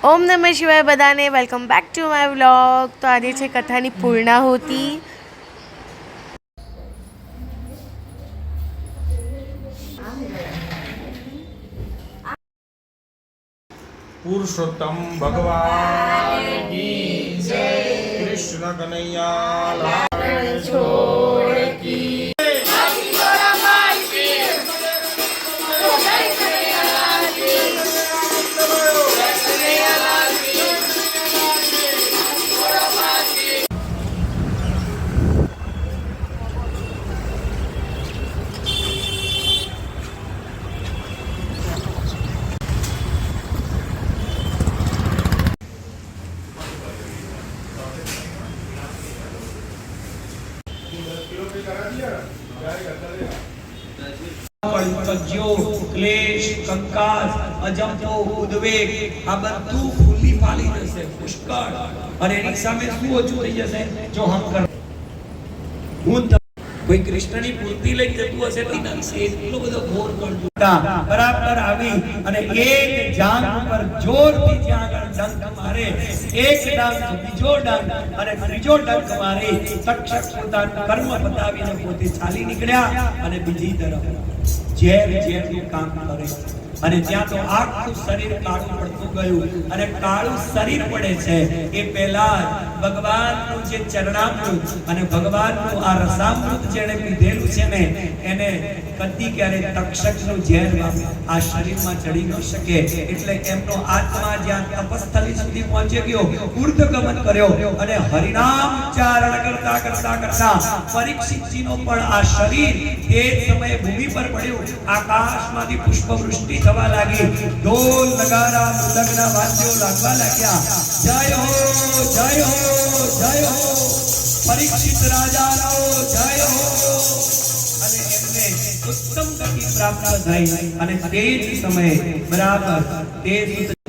ओम नमः शिवाय बधाने welcome back to my vlog. तो आज है कथानी पूर्णाहुति। पुरुषोत्तम भगवान की जय। कृष्ण कन्हैया लाल छोड़ की। पंचज्यो क्लेश कंकास अजंपो उद्वेग आ બધું ફૂલી ફાલી જશે પુષ્કળ અને એની સામે શું ઓછું થઈ જશે જો હમ કર હું કોઈ કૃષ્ણની પૂર્તિ લઈ જતું હશે તો એના વિશે એટલો બધો ઘોર કરજો બરાબર આવી અને એક જાંગ પર જોરથી ત્યાં આગળ ડંખ મારે એક ડંખ બીજો ડંખ અને ત્રીજો ડંખ મારે તક્ષક પોતાનું કર્મ બતાવીને પોતે ચાલી નીકળ્યા અને બીજી તરફ ઝેર ઝેરનું કામ કરે અને ત્યાં તો આખું શરીર કાળું પડતું ગયું અને કાળું શરીર પડે છે એ પહેલા ભગવાનનું જે ચરણામૃત અને ભગવાનનું આ રસામૃત જેણે પીધેલું છે ને એને કદી ક્યારે તક્ષકનું ઝેર આ શરીરમાં ચડી ન શકે એટલે એમનો આત્મા જ્યાં તપસ્થલી સુધી પહોંચી ગયો ઉર્ધ્વગમન કર્યો અને હરિનામ ઉચ્ચારણ કરતા કરતા કરતા પરીક્ષિતજીનો પણ આ શરીર તે સમયે ભૂમિ પર પડ્યું આકાશમાંથી પુષ્પવૃષ્ટિ થવા લાગી ઢોલ નગારા મૃદંગના વાદ્યો લાગવા લાગ્યા જય હો જય હો જય હો પરીક્ષિત રાજાનો જય હો અને એમને ઉત્તમ ગતિ પ્રાપ્ત થઈ અને તે જ સમયે બરાબર તે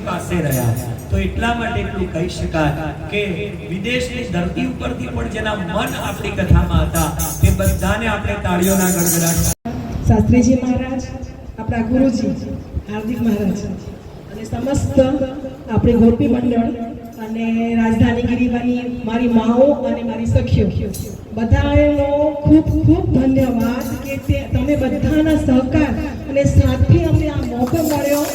પાસે રહ્યા તો એટલા માટે એટલું કહી શકાય કે વિદેશની ધરતી ઉપરથી પણ જેના મન આપણી કથામાં હતા તે બધાને આપણે તાળીઓના ગડગડાટ શાસ્ત્રીજી મહારાજ આપણા ગુરુજી હાર્દિક મહારાજ અને સમસ્ત આપણે ગોપી મંડળ અને રાજધાની ગિરિવાની મારી માઓ અને મારી સખીઓ બધાનો ખૂબ ખૂબ ધન્યવાદ કે તમે બધાના સહકાર અને સાથે અમને આ મોકો મળ્યો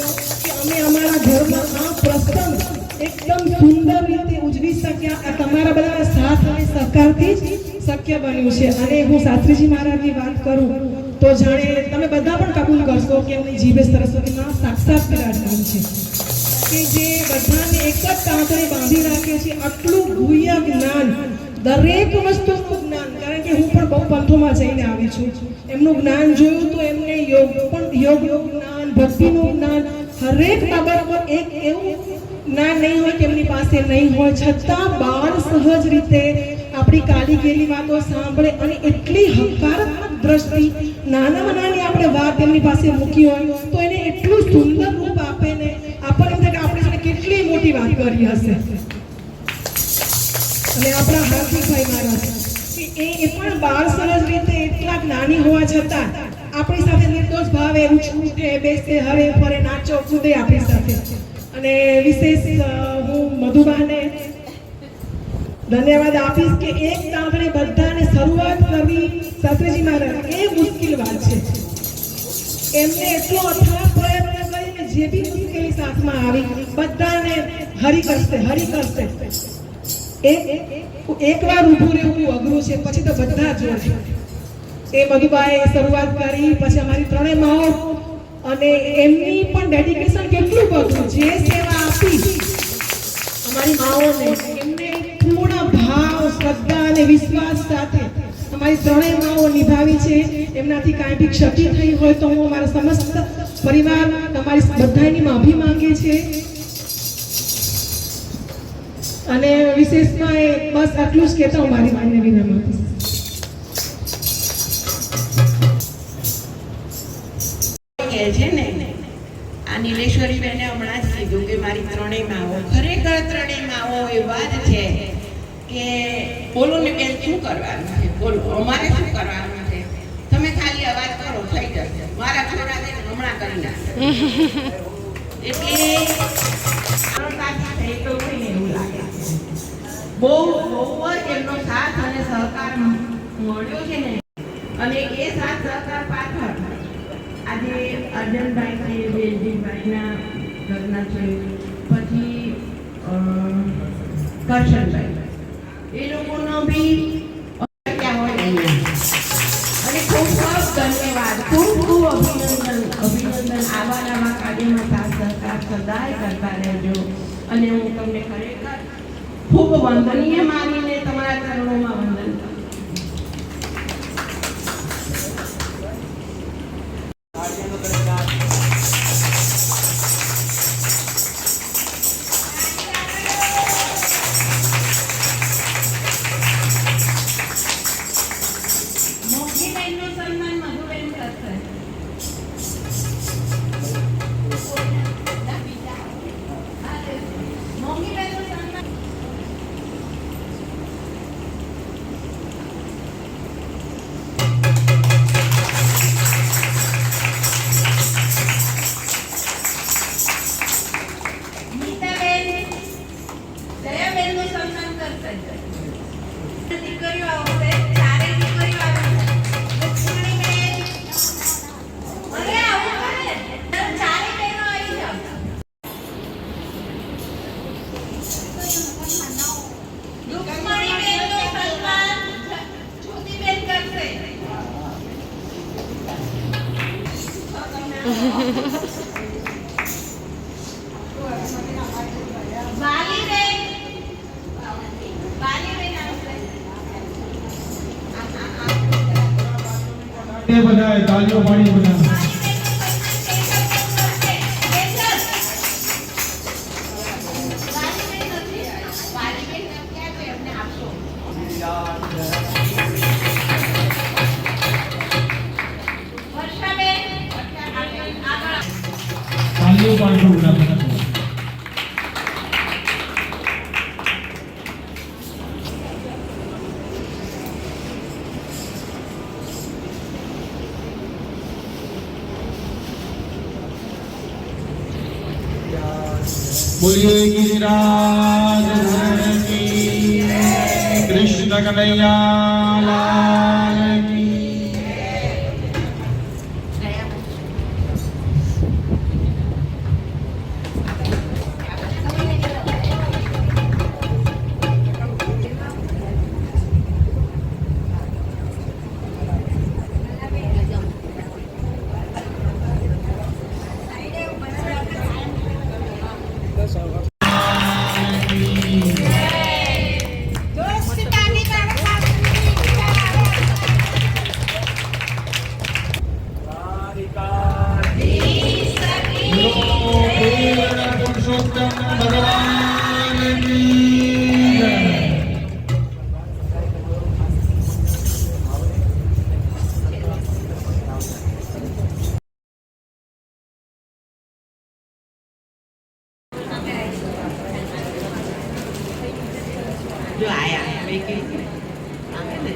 કે અમે અમારા ઘરમાં આ પ્રસંગ એકદમ સુંદર રીતે ઉજવી શક્યા આ તમારા બધાના સાથ અને સહકારથી જ શક્ય બન્યું છે અને હું શાસ્ત્રીજી મહારાજની વાત કરું તો જાણે તમે બધા પણ કબૂલ કરશો કે એમની જીભે સરસ્વતીમાં સાક્ષાત બિરાજમાન છે કે જે બધાને એક જ તાંતણે બાંધી રાખે છે આટલું ગુહ્ય જ્ઞાન દરેક વસ્તુનું જ્ઞાન કારણ કે હું પણ બહુ પંથોમાં જઈને આવી છું એમનું જ્ઞાન જોયું તો એમને યોગનું જ્ઞાન ભક્તિનું જ્ઞાન હરેક બાબત પર એક એવું જ્ઞાન નહીં હોય કે એમની પાસે નહીં હોય છતાં બાળ સહજ રીતે આપણી કાલી ગયેલી વાતો સાંભળે અને એટલી હકારાત્મક દ્રષ્ટિ નાનામાં નાની આપણે વાત એમની પાસે મૂકી હોય તો એને એટલું સુંદર રૂપ આપે ને આપણને એમ થાય કે આપણે કેટલી મોટી વાત કરી હશે અને આપણા હાર્દિકભાઈ મહારાજ કે એ પણ બાળ સરસ રીતે એટલા જ્ઞાની હોવા છતાં આપણી સાથે નિર્દોષ ભાવે ઉઠે બેસે હરે ફરે નાચો કૂદે આપણી સાથે અને વિશેષ હું મધુબાને ધન્યવાદ આપીશ કે એક તાંતણે બધાને શરૂઆત કરવી શાસ્ત્રીજી મહારાજ એ મુશ્કેલ વાત છે એમને એટલો અથાગ પ્રયત્ન કરીને જે બી મુશ્કેલી સાથમાં આવી બધાને હરી કરશે એકવાર ઊભું રહેવું અઘરું છે પછી તો બધા જોડે એ મધુબાએ શરૂઆત કરી પછી અમારી ત્રણેય માઓ અને એમની પણ ડેડિકેશન કેટલું બધું જે સેવા આપી અમારી માઓને એમને પૂર્ણ ભાવ શ્રદ્ધા અને વિશ્વાસ સાથે અમારી ત્રણેય માઓ નિભાવી છે એમનાથી કાંઈ બી ક્ષતિ થઈ હોય તો હું અમારા સમસ્ત પરિવાર તમારી બધાની માફી માંગે છે અને વિશેષમાં બસ આટલું જ કહેતા હું મારી માને વિનમ આપીશ છે ને આ નીલેશ્વરી બેને હમણાં જ કીધું કે મારી ત્રણેય માઓ ખરેખર ત્રણેય માઓ એવા જ છે કે બોલો ને બેન શું કરવાનું છે બોલો અમારે શું કરવાનું છે તમે ખાલી અવાજ કરો થઈ જશે મારા છોરા હમણાં કરી નાખે એટલે બહુ જ એમનો સાથ અને સહકાર મળ્યો છે ને, અને એ સાથ સહકાર પાછળ આજે અર્જનભાઈ છે, વેલજીભાઈના ઘરના છે, પછી કરશનભાઈ, એ લોકોનો બી ક્યાં હોય અહીંયા. અને ખૂબ ખૂબ ધન્યવાદ, ખૂબ ખૂબ અભિનંદન. આવા નવા કાર્યમાં સાથ સહકાર સદાય કરતા રહેજો. અને હું તમને ખરેખર ખૂબ વંદનીય માનીને તમારા ચરણોમાં વંદન કરું. મોગીબેનનું સન્માન મધુબેન કરશે. મોગીબેનનું સન્માન નીતાબેન, દયાબેનનું સન્માન કરશે. દીકરીઓ આવશે, ચારેય દીકરીઓ આવે છે. લક્ષ્મણીબેન, અરે આવું કરે, ચારેય બહેનો આવી જાઓ. લક્ષ્મણીબેનનું સન્માન જ્યોતિબેન કરશે. વાલીબેન, વાલીબેન આવશે. એ બધાએ તાળીઓ પાડી બધા. તાળીઓ પાડજો બધા બધા. बोलिए गिरिराज धरण की, कृष्ण कन्हैया लाल की. पुरुषोत्तम भगवान की जय. જો આયા મેં કીધું આવે ને,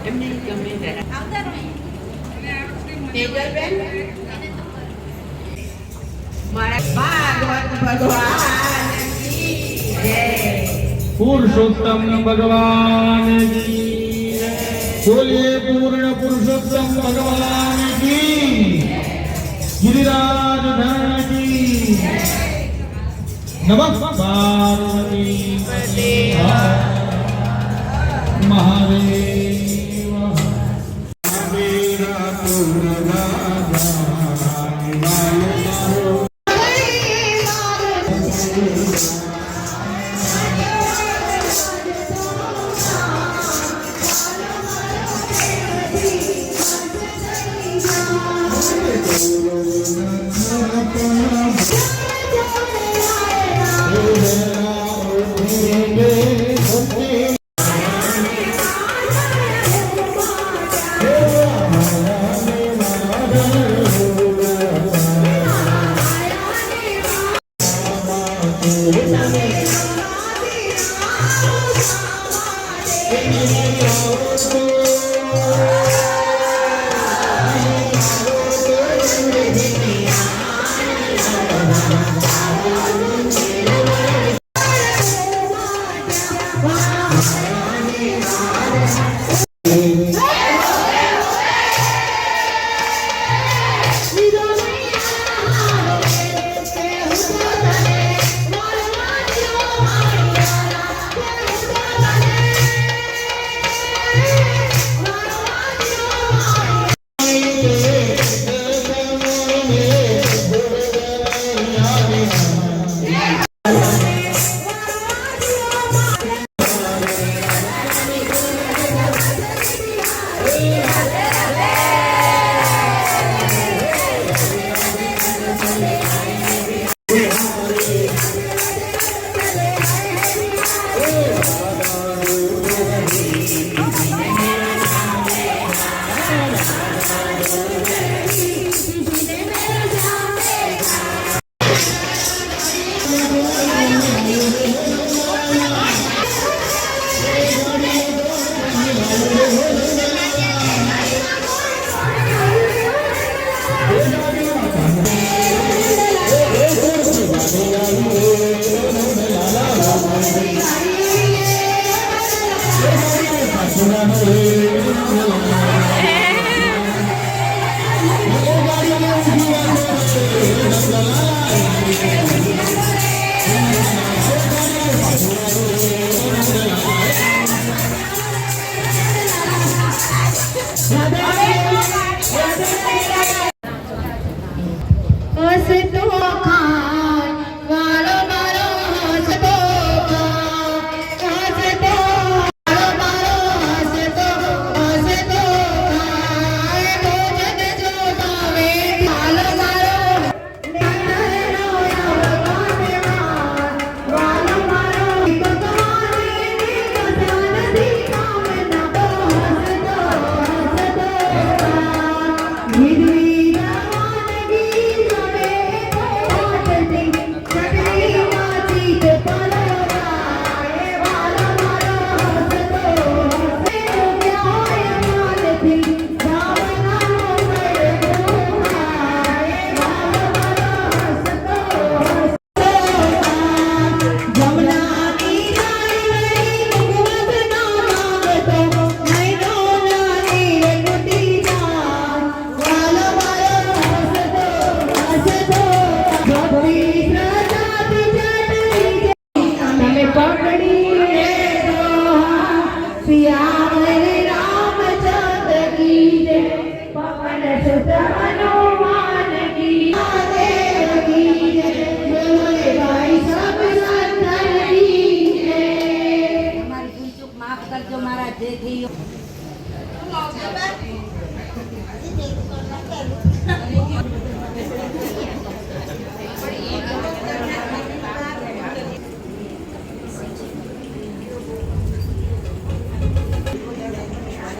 એમને ગમે જરા તેજલબેન, મારા ભાગવત ભગવાન કી જય. पुरुषोत्तम भगवान की जय. बोलिए पूर्ण पुरुषोत्तम भगवान की, गिरिराज धरण की जय. नमः पार्वती पते महादेव. मेरा पूर्ण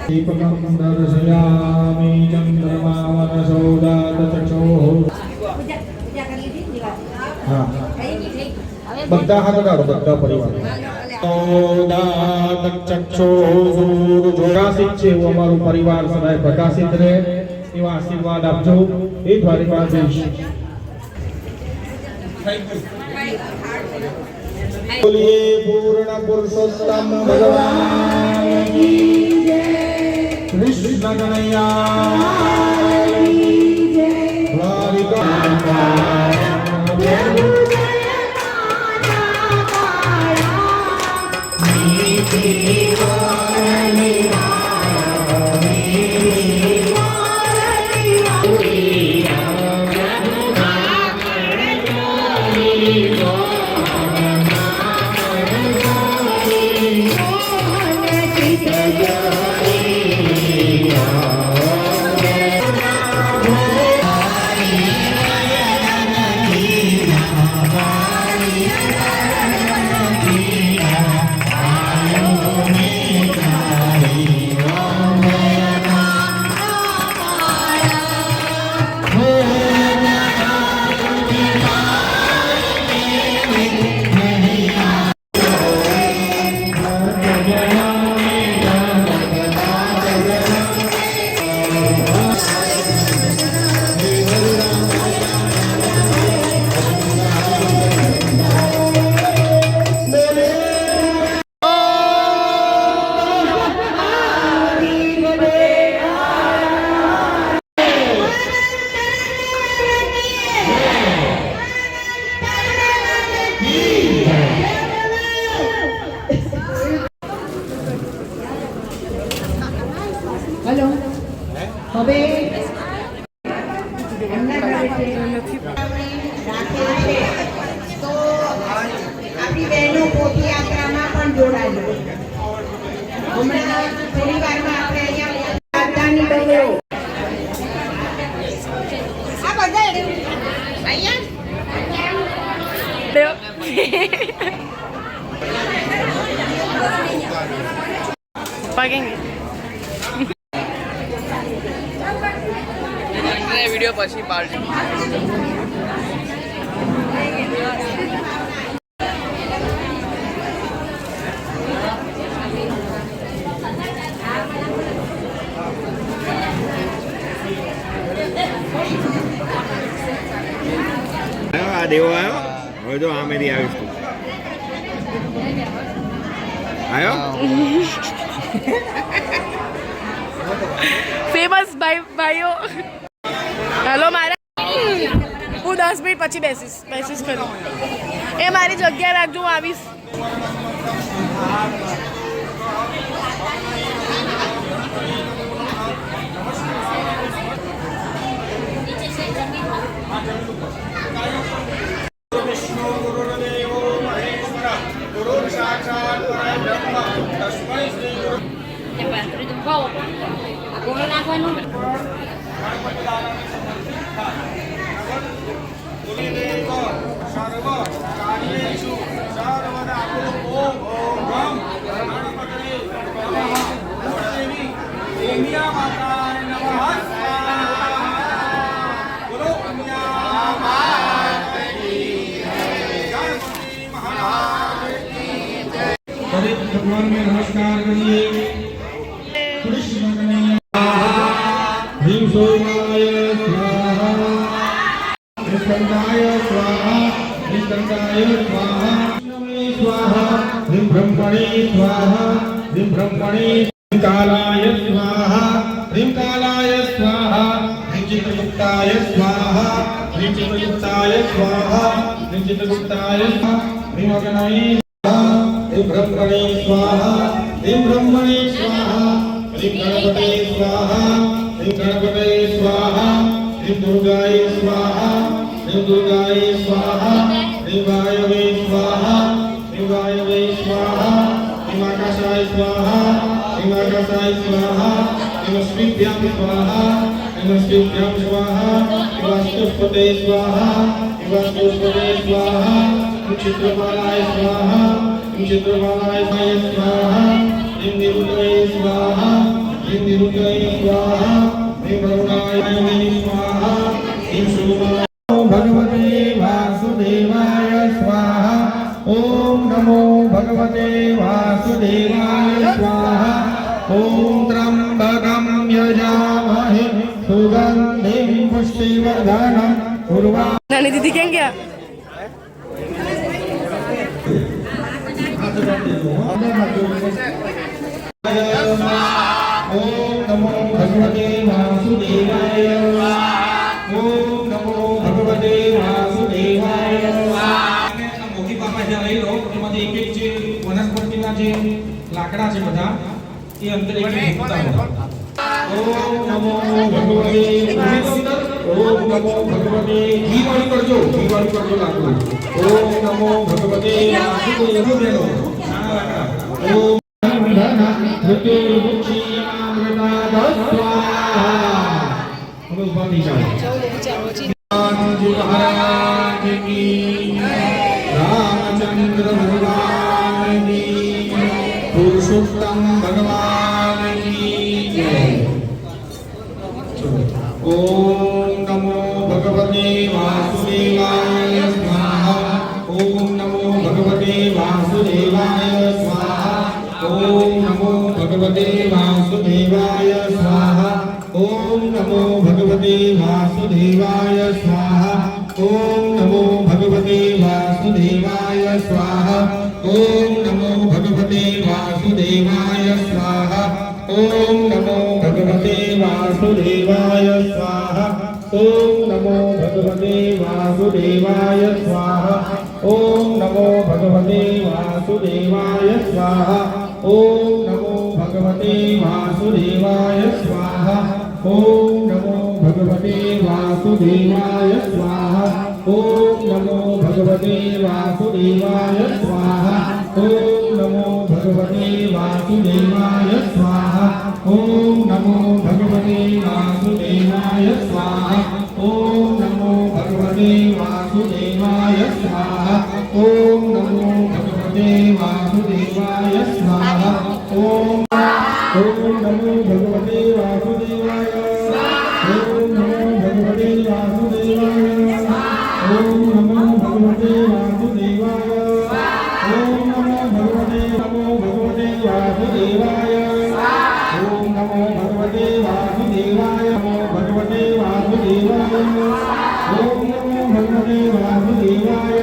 दीपकं दर्शयामि चन्द्रमावनसौदातचक्षोः हाँ બધા હાથ લગાડો બધા પરિવાર પ્રકાશિત છે એવું અમારું પરિવાર સદાય પ્રકાશિત રહે એવા આશીર્વાદ આપજો એ દ્વારિકાધીશ બોલીએ પૂર્ણ પુરુષોત્તમ ભગવાન કી જય કૃષ્ણ કનૈયા દ્વારિકા હલો હવે તો આપણી બહેનો પોથયાત્રામાં પણ જોડાજો. હમણાં થોડી વારમાં આપણે અહીંયા રાજધાની બંગલો આ બધા ભાગેંગે वीडियो પછી પાડજો આ દેવો આવ્યો હવે જો આમેથી આવીશ તું આવ્યો ફેમસ ભાઈઓ હેલો મારા હું 10 મિનિટ પછી બેસીશ કરું એ મારી જગ્યા રાખજો હું આવીશ भगवान में नमस्कार करिए कृष्ण कन्हैया ह्रीं सोमाय स्वाहा ह्रीं स्कंदाय स्वाहा ह्रीं स्कंदाय स्वाहा विष्णवे स्वाहा ह्रीं ब्रह्मणे स्वाहा ह्रीं ब्रह्मणे कालाय स्वाहा ह्रीं कालाय स्वाहा ह्रीं चित्रगुप्ताय स्वाहा ह्रीं चित्रगुप्ताय स्वाहा ह्रीं चित्रगुप्ताय ह्रीं अग्नये ह्रीं ब्रह्मणे स्वाहा ह्रीं ब्रह्मणे स्वाहा ह्रीं गणपते स्वाहा ह्रीं गणपते स्वाहा ह्रीं दुर्गाय स्वाहा ह्रीं दुर्गाय स्वाहा ह्रीं वायवे स्वाहा ह्रीं वायवे स्वाहा ह्रीं आकाशाय स्वाहा ह्रीं आकाशाय स्वाहा ह्रीं अश्विभ्यां स्वाहा ह्रीं अश्विभ्यां स्वाहा ह्रीं वास्तुस्पते स्वाहा ह्रीं वास्तुस्पते स्वाहा ह्रीं चित्रपालाय स्वाहा ह्रीं चित्रपालाय स्वाहा ह्रीं निरुतये स्वाहा ह्रीं निरुञ्जये स्वाहा ह्रीं वरुणाय स्वाहा ह्रीं सूर्याय भगवते वासुदेवाय स्वाहा ॐ नमो भगवते वासुदेवाय स्वाहा ॐ त्र्यम्बकं यजामहे सुगन्धिं पुष्टिवर्धनं उर्वारुकं नानी दीदी क्या क्या ओम नमो भगवते वासुदेवाय ओम नमो भगवते वासुदेवाय મોટી બાપા જ્યાં લઈ લો એમાંથી એક એક જે વનસ્પતિના જે લાકડા છે બધા એ અંદર એક એક મૂકતા રહો. ઓમ નમો ભગવતે ઓમ નમો ભગવતે ઘી વાળી કરજો લાકડું. ઓમ નમો ભગવતે વાસુદેવાય ઓમ હવે ઉભા થઈ જાઓ. महाराज की रामचंद्र भगवान की पुरुषोत्तम भगवान की ओम नमो भगवते वासुदेवाय स्वाहा ओम नमो भगवते वासुदेवाय स्वाहा ओम नमो भगवते वासुदेवाय स्वाहा ओम नमो भगवते वासुदेवाय स्वाहा ओम नमो भगवते वासुदेवाय स्वाहा ओम नमो भगवते वासुदेवाय स्वाहा ओम नमो भगवते वासुदेवाय स्वाहा ओम नमो भगवते वासुदेवाय स्वाहा ओम नमो भगवते वासुदेवाय स्वाहा ओम नमो भगवते वासुदेवाय स्वाहा ओम नमो भगवते वासुदेवाय स्वाहा ओम नमो भगवते वासुदेवाय स्वाहा ओम नमो भगवते वासुदेवाय स्वाहा ओम नमो भगवते वासुदेवाय स्वाहा ओम नमो भगवते वासुदेवाय स्वाहा ओम नमो भगवते वासुदेवाय स्वाहा ओम नमो भगवते वासुदेवाय ओम नमो भगवते वासुदेवाय ओम नमो भगवते वासुदेवाय ओम नमो भगवते वासुदेवाय ओम नमो भगवते वासुदेवाय नमो भगवते वासुदेवाय ओम नमो भगवते वासुदेवाय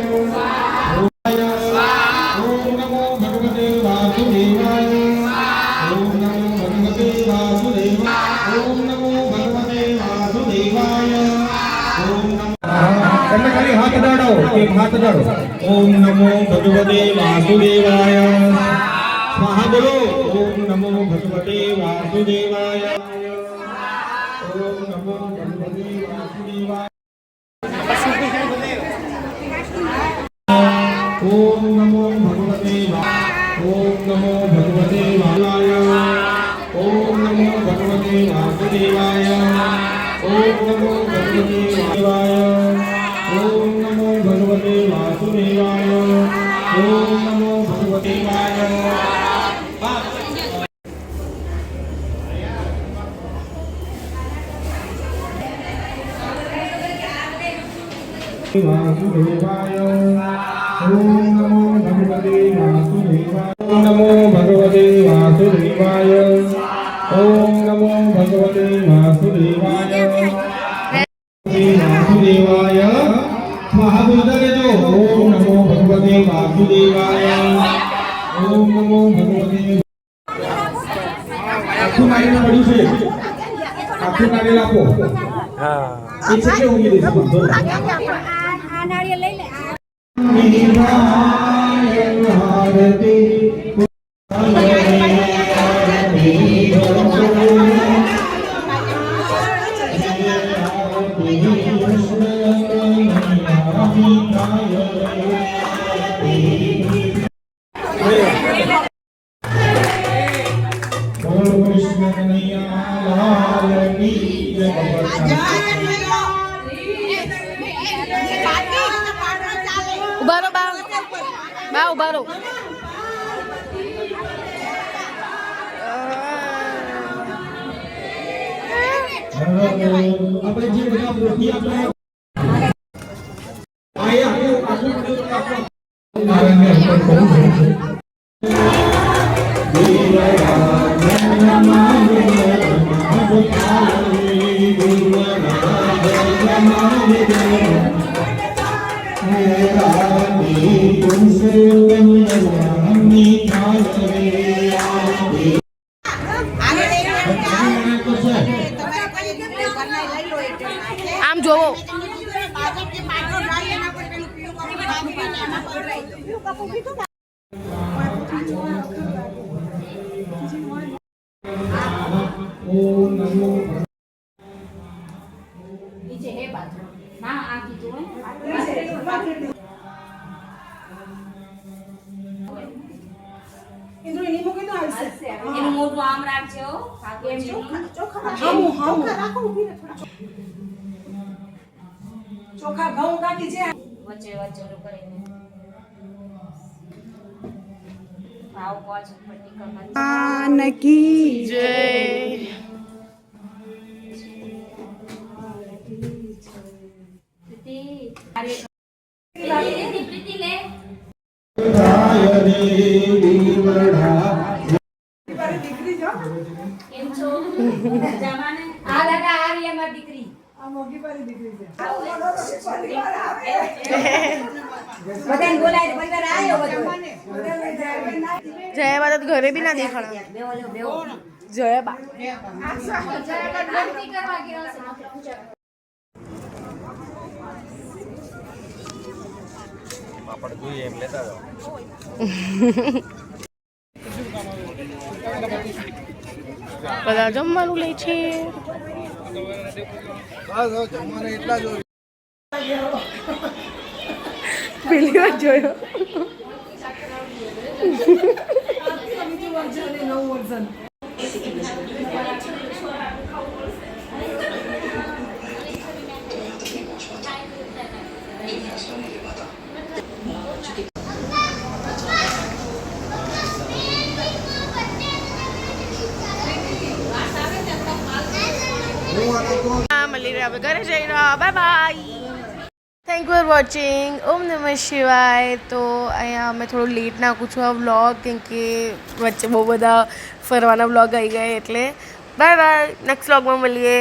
ओम नमो भगवते वासुदेवाय ओम नमो भगवते वासुदेवाय ओम नमो भगवते वासुदेवाय ओम नमो એટલે ખાલી હાથ અડાડો એક હાથ અડાડો ઓમ નમો ભગવતે વાસુદેવાય સ્વાહા બોલો ઓમ નમો ભગવતે વાસુદેવાય ઓમ નમો ભગવતે વાસુદેવાય ओम नमो भगवते ओम नमो भगवते वासुदेवाय ओम नमो भगवते वासुदेवाय ओम नमो भगवते वासुदेवाय ओम नमो भगवते वासुदेवाय ओम नमो भगवते वासुदेवाय ओम नमो भगवते वासुदेवाय ओम नमो भगवते वासुदेवाय ओम नमो भगवते वासुदेवाय वासुदेवाय स्वाहा बोलता जो ओम नमो भगवते वासुदेवाय ओम नमो भगवते આખું નારીને પડ્યું છે આખું નારિયેળ આપો હા એ છે કે ઉમી દેશું બધો આ નારિયેળ લઈ લે હારતી ઉભારો બા બા ઉભારો આપણે જે બધા પોથી આપણે આમ જોવો એનું મોટું આમ રાખજો ચોખા ઘઉં કાઢી છે વચ્ચે વચ્ચે ઓલું કરીને ભાવ પોચ પટ્ટી નકી જય પ્રીતિ લે કેમ છો જમાને આ દાદા આવી અમાર દીકરી આ મોગી પારી દીકરી છે બધાને બોલાય પરિવાર આવ્યો બધો જયા બા તો ઘરે બી ના દેખાણા બેવો લે બેવો જયા બા આરતી કરવા ગયો છે પૂજા બધા જમવાનું લે છે પેલી વાર જોયો મળી રહ્યા હવે ઘરે જઈ રહ્યા bye bye thank you for watching ઓમ નમઃ શિવાય તો અહીંયા અમે થોડું લેટ નાખું છું આ વ્લોગ કેમ કે વચ્ચે બહુ બધા ફરવાના વ્લોગ આવી ગયા એટલે બાય બાય નેક્સ્ટ વ્લોગમાં મળીએ